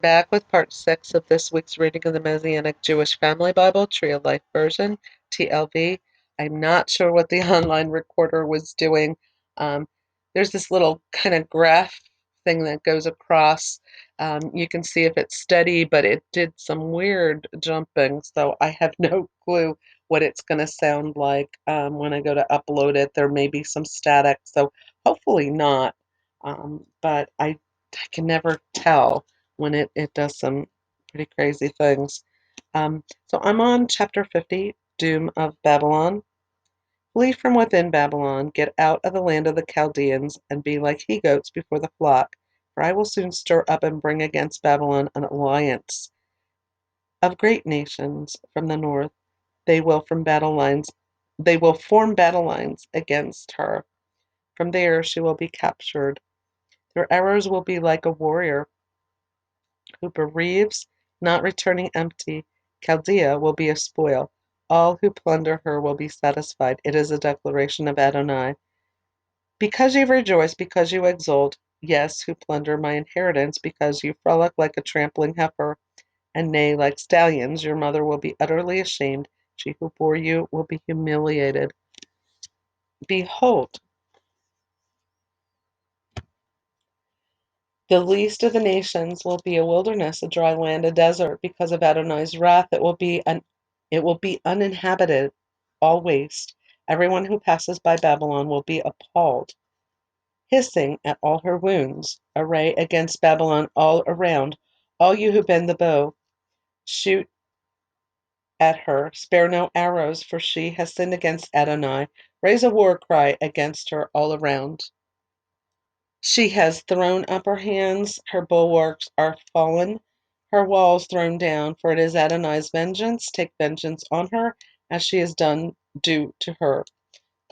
back with part 6 of this week's reading of the Messianic Jewish Family Bible, Tree of Life version, TLV. I'm not sure what the online recorder was doing. Um, there's this little kind of graph thing that goes across. You can see if it's steady, but it did some weird jumping, so I have no clue what it's going to sound like when I go to upload it. There may be some static, so hopefully not. But I can never tell when it does some pretty crazy things. So I'm on chapter 50, Doom of Babylon. Flee from within Babylon, get out of the land of the Chaldeans, and be like he-goats before the flock, for I will soon stir up and bring against Babylon an alliance of great nations from the north. They will form battle lines against her. From there she will be captured. Their arrows will be like a warrior who bereaves, not returning empty. Chaldea will be a spoil. All who plunder her will be satisfied. It is a declaration of Adonai. Because you rejoice, because you exult, yes, who plunder my inheritance, because you frolic like a trampling heifer, and neigh like stallions, your mother will be utterly ashamed. She who bore you will be humiliated. Behold, the least of the nations will be a wilderness, a dry land, a desert, because of Adonai's wrath. It will be uninhabited, all waste. Everyone who passes by Babylon will be appalled, hissing at all her wounds. Array against Babylon all around. All you who bend the bow, shoot at her. Spare no arrows, for she has sinned against Adonai. Raise a war cry against her all around. She has thrown up her hands, her bulwarks are fallen, her walls thrown down, for it is Adonai's vengeance. Take vengeance on her, as she has done due to her.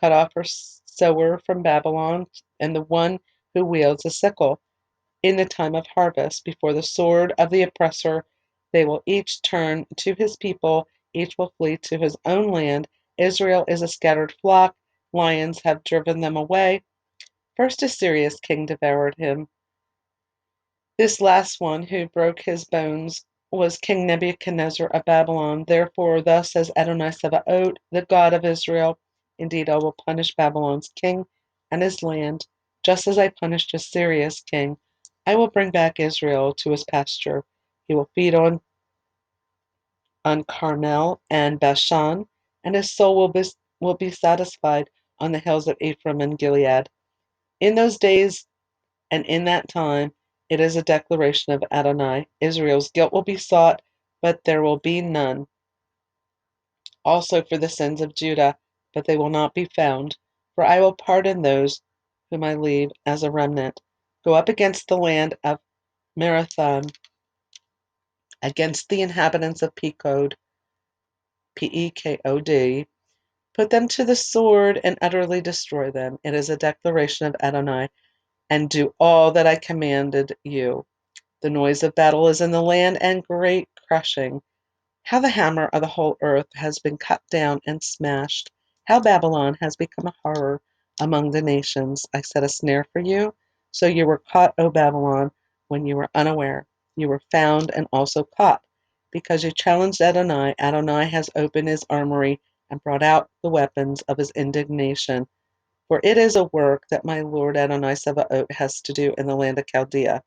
Cut off her sower from Babylon, and the one who wields a sickle. In the time of harvest, before the sword of the oppressor, they will each turn to his people, each will flee to his own land. Israel is a scattered flock, lions have driven them away. First Assyria's king devoured him. This last one who broke his bones was King Nebuchadnezzar of Babylon. Therefore, thus says Adonai Sabaoth, the God of Israel: Indeed, I will punish Babylon's king and his land, just as I punished Assyria's king. I will bring back Israel to his pasture. He will feed on Carmel and Bashan, and his soul will be satisfied on the hills of Ephraim and Gilead. In those days and in that time, it is a declaration of Adonai. Israel's guilt will be sought, but there will be none. Also for the sins of Judah, but they will not be found. For I will pardon those whom I leave as a remnant. Go up against the land of Marathon, against the inhabitants of Pekod, Pekod. Put them to the sword and utterly destroy them. It is a declaration of Adonai. And do all that I commanded you. The noise of battle is in the land, and great crushing. How the hammer of the whole earth has been cut down and smashed. How Babylon has become a horror among the nations. I set a snare for you, so you were caught, O Babylon, when you were unaware. You were found and also caught. Because you challenged Adonai, Adonai has opened his armory and brought out the weapons of his indignation. For it is a work that my Lord Adonai Sabaoth has to do in the land of Chaldea.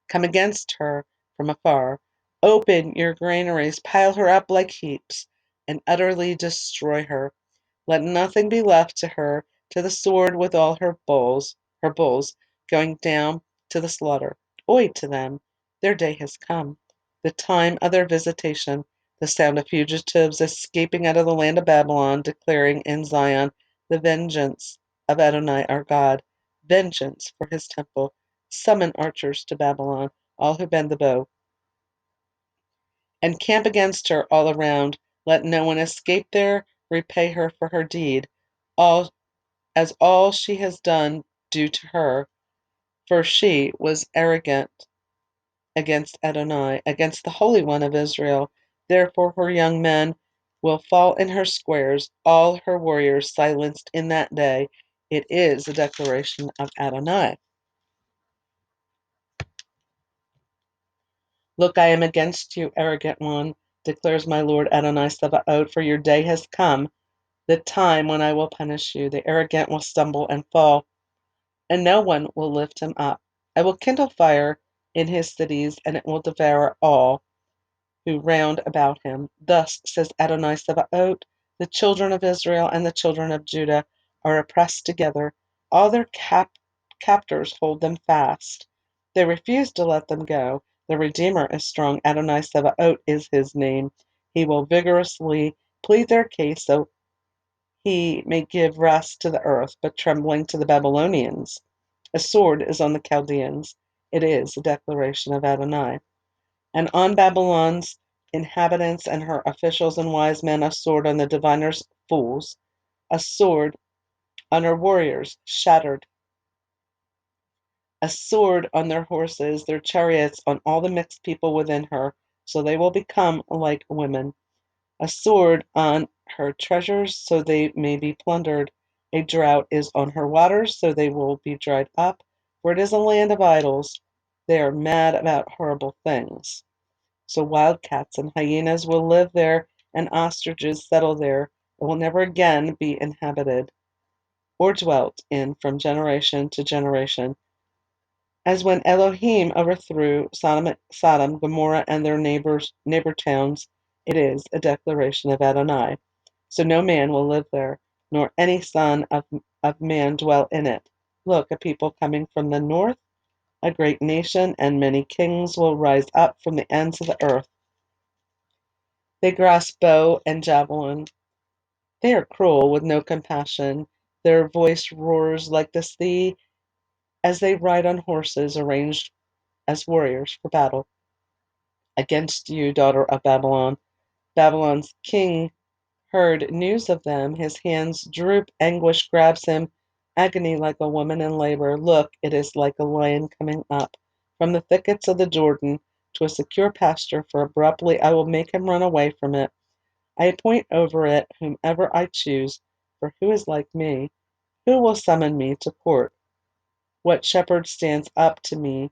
Come against her from afar, open your granaries, pile her up like heaps, and utterly destroy her. Let nothing be left to her, to the sword with all her bulls, going down to the slaughter. Oi to them! Their day has come, the time of their visitation, the sound of fugitives escaping out of the land of Babylon, declaring in Zion the vengeance of Adonai our God, vengeance for his temple. Summon archers to Babylon, all who bend the bow, and camp against her all around. Let no one escape there. Repay her for her deed, all as all she has done due to her, for she was arrogant against Adonai, against the Holy One of Israel. Therefore her young men will fall in her squares, all her warriors silenced in that day. It is a declaration of Adonai. Look, I am against you, arrogant one, declares my Lord Adonai Sabaoth, for your day has come, the time when I will punish you. The arrogant will stumble and fall, and no one will lift him up. I will kindle fire in his cities, and it will devour all who round about him. Thus says Adonai Sabaoth, the children of Israel and the children of Judah are oppressed together. All their captors hold them fast. They refuse to let them go. The Redeemer is strong. Adonai Sabaoth is his name. He will vigorously plead their case so he may give rest to the earth, but trembling to the Babylonians. A sword is on the Chaldeans. It is a declaration of Adonai. And on Babylon's inhabitants and her officials and wise men, a sword on the diviners' fools, a sword on her warriors shattered, a sword on their horses, their chariots, on all the mixed people within her, so they will become like women. A sword on her treasures, so they may be plundered. A drought is on her waters, so they will be dried up, for it is a land of idols. They are mad about horrible things. So wildcats and hyenas will live there, and ostriches settle there. It will never again be inhabited or dwelt in from generation to generation. As when Elohim overthrew Sodom, Gomorrah, and their neighbor towns, it is a declaration of Adonai. So no man will live there, nor any son of man dwell in it. Look, a people coming from the north, a great nation, and many kings will rise up from the ends of the earth. They grasp bow and javelin. They are cruel, with no compassion. Their voice roars like the sea as they ride on horses arranged as warriors for battle. Against you, daughter of Babylon. Babylon's king heard news of them. His hands droop, anguish grabs him, agony like a woman in labor. Look, it is like a lion coming up from the thickets of the Jordan to a secure pasture, for abruptly I will make him run away from it. I appoint over it whomever I choose, for who is like me? Who will summon me to court? What shepherd stands up to me?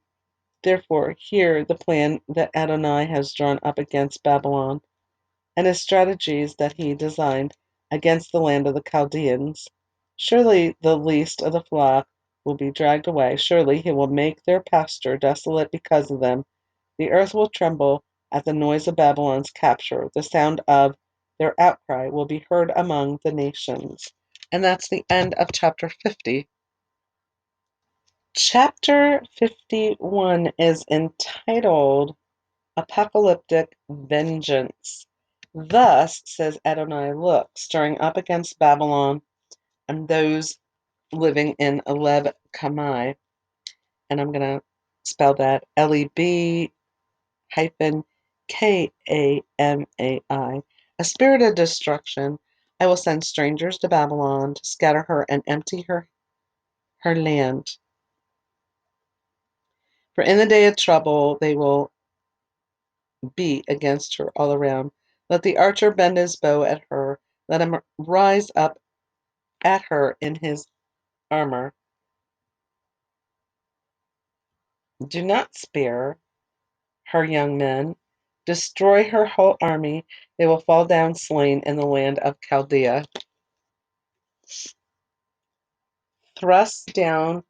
Therefore, hear the plan that Adonai has drawn up against Babylon, and his strategies that he designed against the land of the Chaldeans. Surely the least of the flock will be dragged away. Surely he will make their pasture desolate because of them. The earth will tremble at the noise of Babylon's capture. The sound of their outcry will be heard among the nations. And that's the end of chapter 50. Chapter 51 is entitled Apocalyptic Vengeance. Thus says Adonai, look, stirring up against Babylon and those living in Aleb Kamai. And I'm going to spell that Leb hyphen Kamai. A spirit of destruction. I will send strangers to Babylon to scatter her and empty her land. For in the day of trouble they will be against her all around. Let the archer bend his bow at her. Let him rise up at her in his armor. Do not spare her young men. Destroy her whole army. They will fall down slain in the land of Chaldea. Thrust down,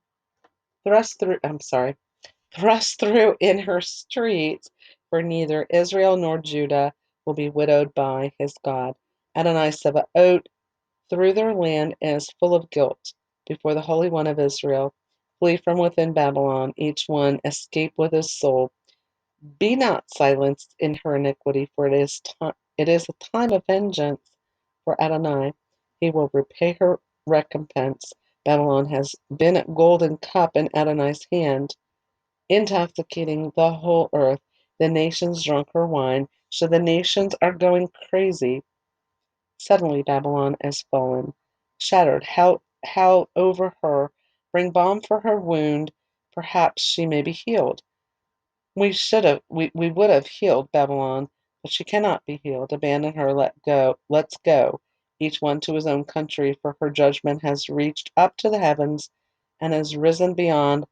thrust through, I'm sorry, thrust through in her streets, for neither Israel nor Judah will be widowed by his God. Adonai Sabaoth through their land is full of guilt before the Holy One of Israel. Flee from within Babylon, each one escape with his soul. Be not silenced in her iniquity, for it is a time of vengeance for Adonai. He will repay her recompense. Babylon has been a golden cup in Adonai's hand, intoxicating the whole earth. The nations drunk her wine, so the nations are going crazy. Suddenly Babylon is fallen, shattered. Howl over her, bring balm for her wound, perhaps she may be healed. We would have healed Babylon, but she cannot be healed. Abandon her, let's go, each one to his own country, for her judgment has reached up to the heavens and has risen beyond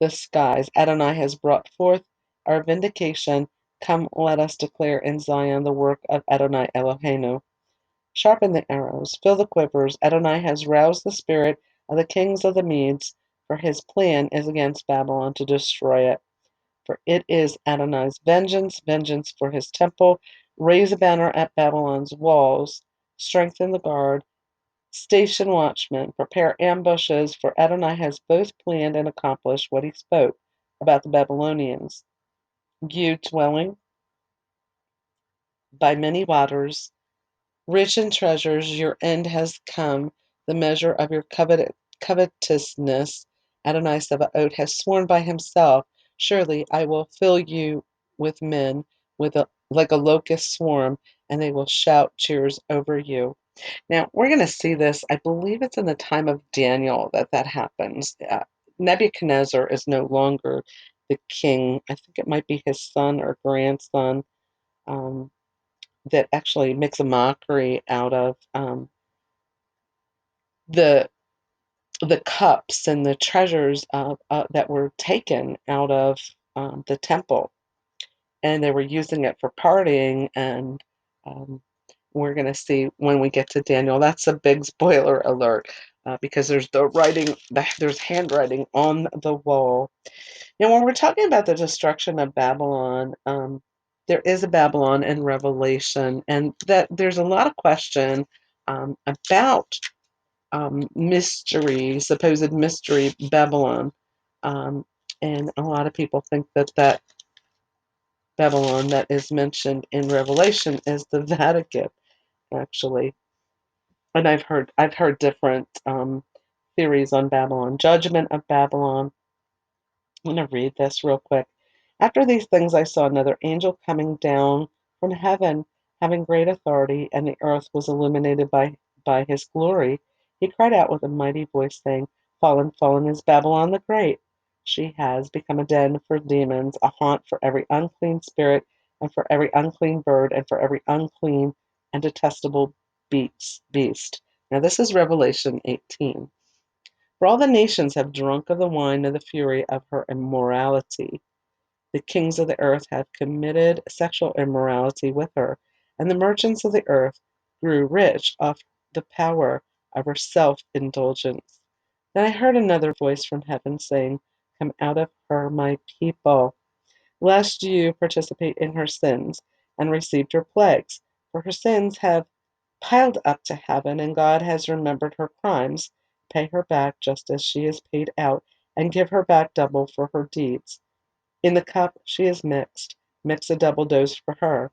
the skies. Adonai has brought forth our vindication. Come, let us declare in Zion the work of Adonai Eloheinu. Sharpen the arrows, fill the quivers. Adonai has roused the spirit of the kings of the Medes, for his plan is against Babylon to destroy it. For it is Adonai's vengeance, vengeance for his temple. Raise a banner at Babylon's walls, strengthen the guard, station watchmen, prepare ambushes, for Adonai has both planned and accomplished what he spoke about the Babylonians. You dwelling by many waters, rich in treasures, your end has come, the measure of your covetousness. Adonai Sabaoth has sworn by himself, surely I will fill you with men, like a locust swarm, and they will shout cheers over you. Now, we're going to see this, I believe it's in the time of Daniel that happens. Nebuchadnezzar is no longer the king. I think it might be his son or grandson. Um, that actually makes a mockery out of the the cups and the treasures that were taken out of the temple, and they were using it for partying. And um, we're going to see when we get to Daniel. That's a big spoiler alert because there's there's handwriting on the wall. Now, when we're talking about the destruction of Babylon, there is a Babylon in Revelation, and that there's a lot of question about supposed mystery Babylon, um, and a lot of people think that Babylon that is mentioned in Revelation is the Vatican, actually. And I've heard different theories on Babylon. Judgment of Babylon. I'm going to read this real quick. After these things, I saw another angel coming down from heaven, having great authority, and the earth was illuminated by his glory. He cried out with a mighty voice, saying, Fallen, fallen is Babylon the Great. She has become a den for demons, a haunt for every unclean spirit, and for every unclean bird, and for every unclean and detestable beast. Now, this is Revelation 18. For all the nations have drunk of the wine of the fury of her immorality. The kings of the earth have committed sexual immorality with her, and the merchants of the earth grew rich off the power of her self-indulgence. Then I heard another voice from heaven saying, Come out of her, my people, lest you participate in her sins and received her plagues, for her sins have piled up to heaven, and God has remembered her crimes. Pay her back just as she is paid out, and give her back double for her deeds. In the cup she is mixed, mix a double dose for her.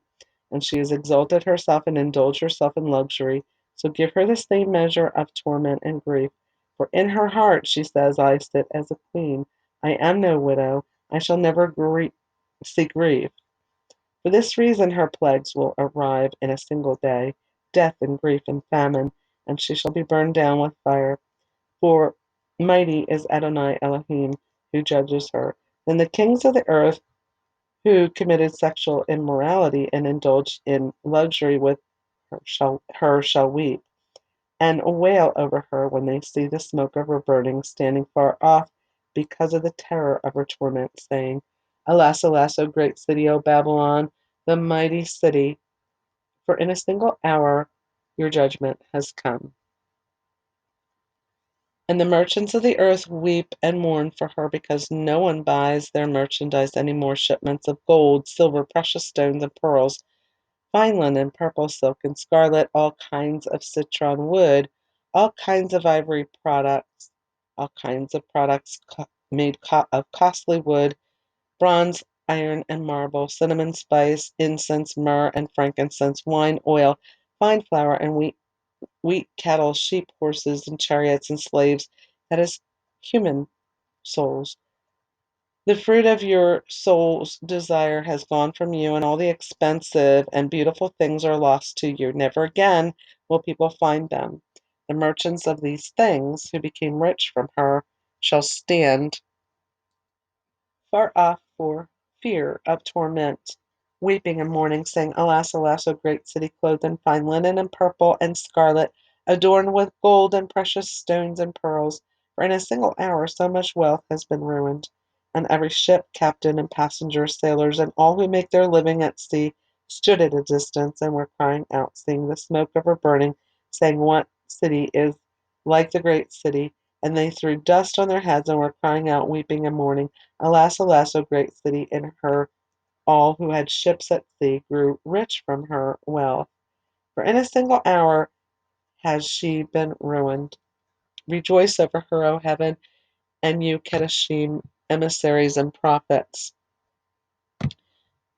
And she has exalted herself and indulged herself in luxury, so give her the same measure of torment and grief. For in her heart she says, I sit as a queen. I am no widow. I shall never see grief. For this reason her plagues will arrive in a single day, death and grief and famine, and she shall be burned down with fire. For mighty is Adonai Elohim, who judges her. Then the kings of the earth who committed sexual immorality and indulged in luxury with her shall weep, and wail over her when they see the smoke of her burning standing far off because of the terror of her torment, saying, Alas, alas, O great city, O Babylon, the mighty city, for in a single hour your judgment has come. And the merchants of the earth weep and mourn for her, because no one buys their merchandise any more. Shipments of gold, silver, precious stones, and pearls, fine linen, purple silk, and scarlet, all kinds of citron wood, all kinds of ivory products, all kinds of products made of costly wood, bronze, iron, and marble, cinnamon, spice, incense, myrrh, and frankincense, wine, oil, fine flour, and wheat, cattle, sheep, horses, and chariots, and slaves, that is, human souls. The fruit of your soul's desire has gone from you, and all the expensive and beautiful things are lost to you. Never again will people find them. The merchants of these things, who became rich from her, shall stand far off for fear of torment, weeping and mourning, saying, Alas, alas, O great city, clothed in fine linen and purple and scarlet, adorned with gold and precious stones and pearls, for in a single hour so much wealth has been ruined. And every ship, captain and passengers, sailors, and all who make their living at sea stood at a distance and were crying out, seeing the smoke of her burning, saying, "What city is like the great city?" And they threw dust on their heads and were crying out, weeping and mourning, "Alas, alas, O great city! In her all who had ships at sea grew rich from her wealth. For in a single hour has she been ruined. Rejoice over her, O heaven, and you Kedeschim, emissaries and prophets.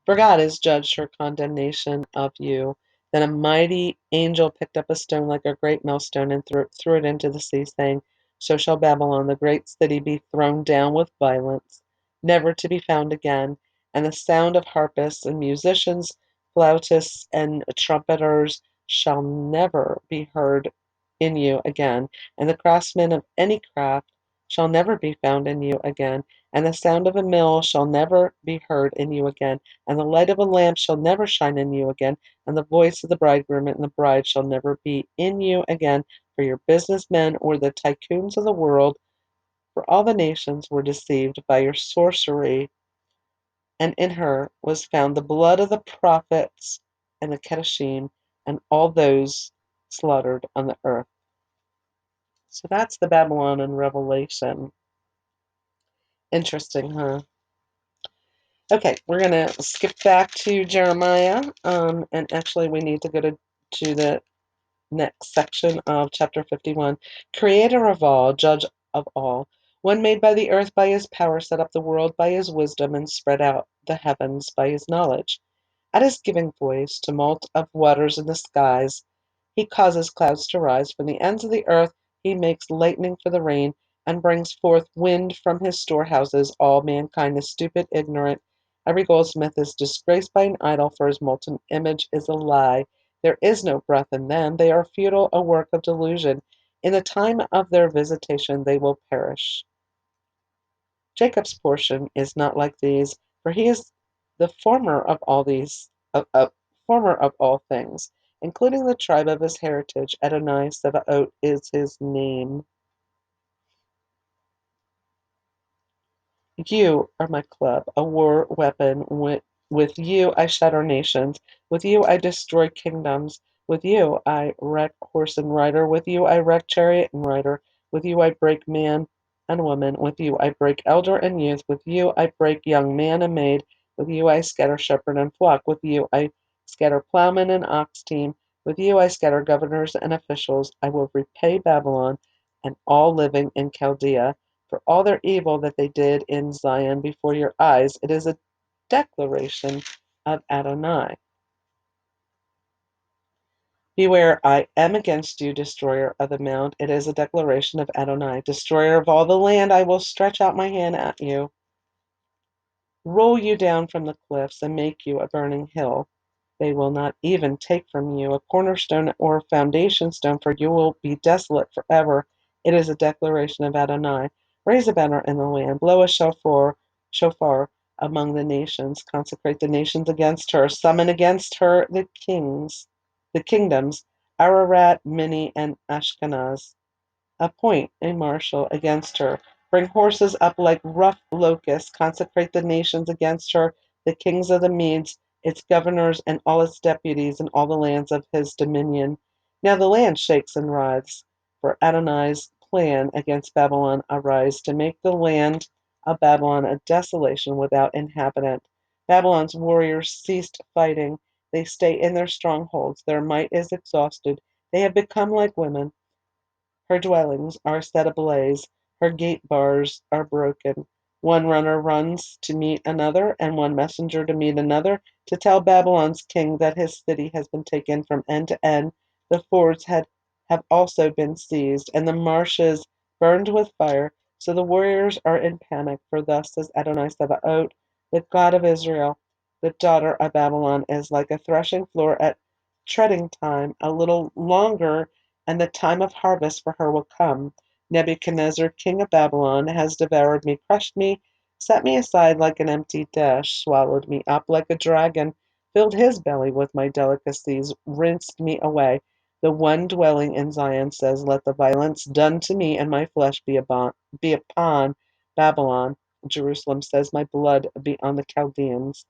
For God has judged her condemnation of you." Then a mighty angel picked up a stone like a great millstone and threw it into the sea, saying, "So shall Babylon, the great city, be thrown down with violence, never to be found again. And the sound of harpists and musicians, flautists and trumpeters shall never be heard in you again. And the craftsmen of any craft shall never be found in you again. And the sound of a mill shall never be heard in you again. And the light of a lamp shall never shine in you again, and the voice of the bridegroom and the bride shall never be in you again, for your businessmen or the tycoons of the world, for all the nations were deceived by your sorcery, and in her was found the blood of the prophets and the Kedeschim and all those slaughtered on the earth. So that's the Babylon in Revelation. Interesting, huh? Okay, we're going to skip back to Jeremiah, and actually we need to go to the next section of chapter 51. Creator of all, judge of all, one made by the earth by his power, set up the world by his wisdom, and spread out the heavens by his knowledge. At his giving voice, tumult of waters in the skies. He causes clouds to rise from the ends of the earth. He makes lightning for the rain, and brings forth wind from his storehouses. All mankind is stupid, ignorant. Every goldsmith is disgraced by an idol, for his molten image is a lie. There is no breath in them. They are futile, a work of delusion. In the time of their visitation they will perish. Jacob's portion is not like these, for he is the former of all former of all things, including the tribe of his heritage. Adonai Sebaot is his name. You are my club, a war weapon. With you I shatter nations. With you I destroy kingdoms. With you I wreck horse and rider. With you I wreck chariot and rider. With you I break man and woman. With you I break elder and youth. With you I break young man and maid. With you I scatter shepherd and flock. With you I scatter plowman and ox team. With you I scatter governors and officials. I will repay Babylon and all living in Chaldea for all their evil that they did in Zion before your eyes. It is a declaration of Adonai. Beware, I am against you, destroyer of the mount. It is a declaration of Adonai. Destroyer of all the land, I will stretch out my hand at you, roll you down from the cliffs, and make you a burning hill. They will not even take from you a cornerstone or a foundation stone, for you will be desolate forever. It is a declaration of Adonai. Raise a banner in the land, blow a shofar among the nations, consecrate the nations against her, summon against her the kingdoms, Ararat, Mini, and Ashkenaz. Appoint a marshal against her. Bring horses up like rough locusts. Consecrate the nations against her, the kings of the Medes, its governors, and all its deputies, and all the lands of his dominion. Now the land shakes and writhes, for Adonai's plan against Babylon arise to make the land of Babylon a desolation without inhabitant. Babylon's warriors ceased fighting. They stay in their strongholds. Their might is exhausted. They have become like women. Her dwellings are set ablaze, her gate bars are broken. One runner runs to meet another, and one messenger to meet another, to tell Babylon's king that his city has been taken from end to end. The fords have also been seized, and the marshes burned with fire. So the warriors are in panic, for thus says Adonai Sabaoth, the God of Israel: the daughter of Babylon is like a threshing floor at treading time. A little longer and the time of harvest for her will come. Nebuchadnezzar, king of Babylon, has devoured me, crushed me, set me aside like an empty dish, swallowed me up like a dragon, filled his belly with my delicacies, rinsed me away. The one dwelling in Zion says, "Let the violence done to me and my flesh be upon Babylon." Jerusalem says, my blood be on the Chaldeans.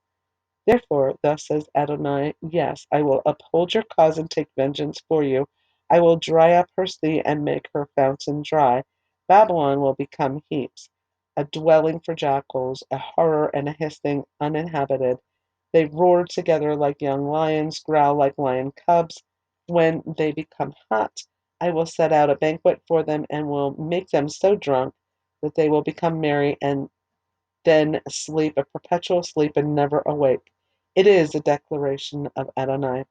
Therefore, thus says Adonai, yes, I will uphold your cause and take vengeance for you. I will dry up her sea and make her fountain dry. Babylon will become heaps, a dwelling for jackals, a horror and a hissing, uninhabited. They roar together like young lions, growl like lion cubs. When they become hot, I will set out a banquet for them and will make them so drunk that they will become merry and then sleep a perpetual sleep and never awake. It is a declaration of Adonai.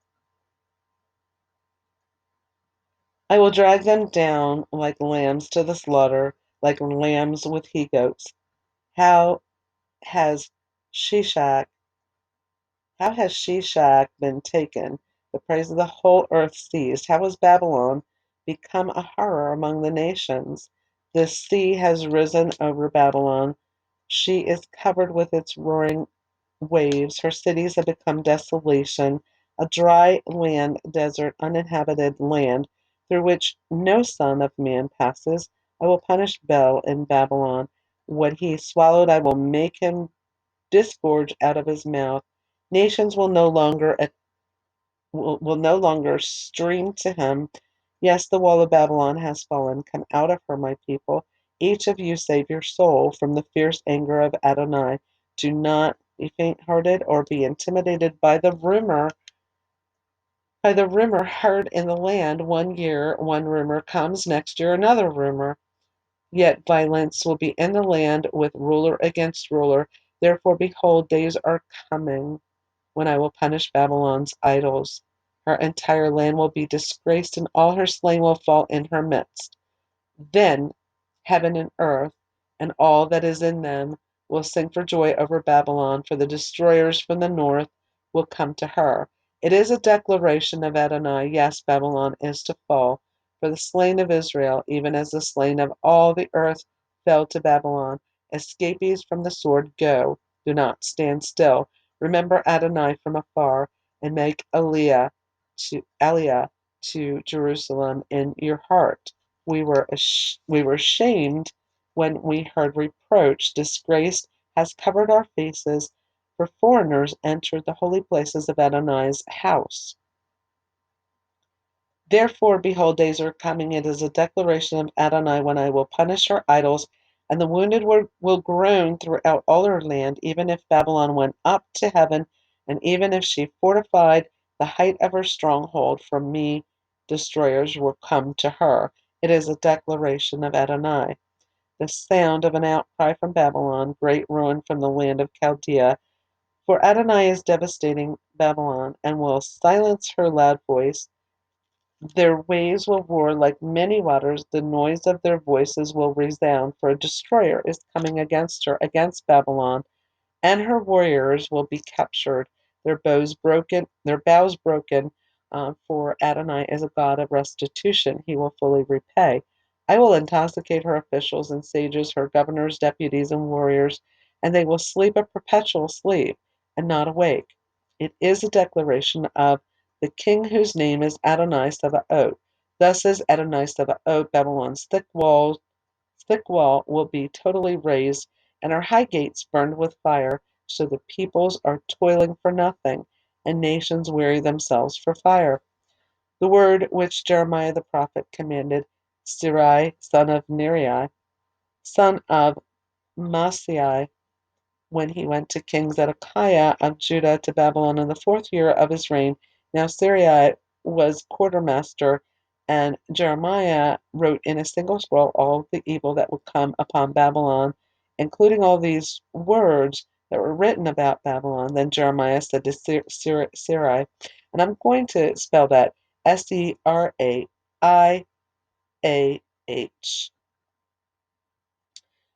I will drag them down like lambs to the slaughter, like lambs with he goats. How has Shishak How has Shishak been taken, the praise of the whole earth seized? How has Babylon become a horror among the nations? The sea has risen over Babylon. She is covered with its roaring waves. Her cities have become desolation, a dry land, desert, uninhabited land through which no son of man passes. I will punish Bel in Babylon. What he swallowed, I will make him disgorge out of his mouth. Nations will no longer stream to him. Yes, the wall of Babylon has fallen. Come out of her, my people. Each of you save your soul from the fierce anger of Adonai. Do not be faint-hearted or be intimidated by the rumor heard in the land. One year one rumor comes, next year another rumor. Yet violence will be in the land with ruler against ruler. Therefore, behold, days are coming when I will punish Babylon's idols. Her entire land will be disgraced, and all her slain will fall in her midst. Then heaven and earth, and all that is in them, will sing for joy over Babylon, for the destroyers from the north will come to her. It is a declaration of Adonai, yes, Babylon is to fall, for the slain of Israel, even as the slain of all the earth, fell to Babylon. Escapees from the sword, go, do not stand still. Remember Adonai from afar, and make Aliyah to Jerusalem in your heart. We were shamed when we heard reproach. Disgrace has covered our faces, for foreigners entered the holy places of Adonai's house. Therefore, behold, days are coming. It is a declaration of Adonai when I will punish her idols, and the wounded will groan throughout all her land, even if Babylon went up to heaven, and even if she fortified the height of her stronghold. From me, destroyers will come to her. It is a declaration of Adonai. The sound of an outcry from Babylon, great ruin from the land of Chaldea. For Adonai is devastating Babylon, and will silence her loud voice. Their waves will roar like many waters, the noise of their voices will resound, for a destroyer is coming against her, against Babylon, and her warriors will be captured, their bows broken, for Adonai is a God of restitution. He will fully repay. I will intoxicate her officials and sages, her governors, deputies, and warriors, and they will sleep a perpetual sleep and not awake. It is a declaration of the king whose name is Adonai Sabaoth. Thus says Adonai Sabaoth, Babylon's thick wall will be totally razed, and her high gates burned with fire, so the peoples are toiling for nothing, and nations weary themselves for fire. The word which Jeremiah the prophet commanded Sirai, son of Neri, son of Maaseiah, when he went to King Zedekiah of Judah to Babylon in the 4th year of his reign. Now Sarai was quartermaster, and Jeremiah wrote in a single scroll all the evil that would come upon Babylon, including all these words that were written about Babylon. Then Jeremiah said to Sarai, and I'm going to spell that Sraiah.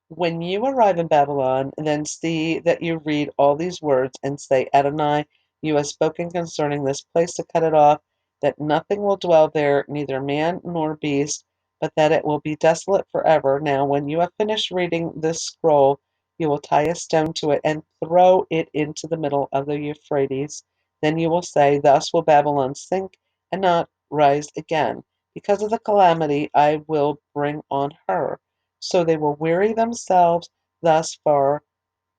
When you arrive in Babylon, then see that you read all these words and say, Adonai, you have spoken concerning this place to cut it off, that nothing will dwell there, neither man nor beast, but that it will be desolate forever. Now, when you have finished reading this scroll, you will tie a stone to it and throw it into the middle of the Euphrates. Then you will say, thus will Babylon sink and not rise again, because of the calamity I will bring on her. So they will weary themselves, thus far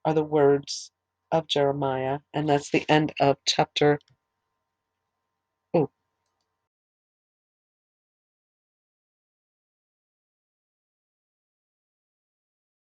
are the words of Jeremiah, and that's the end of chapter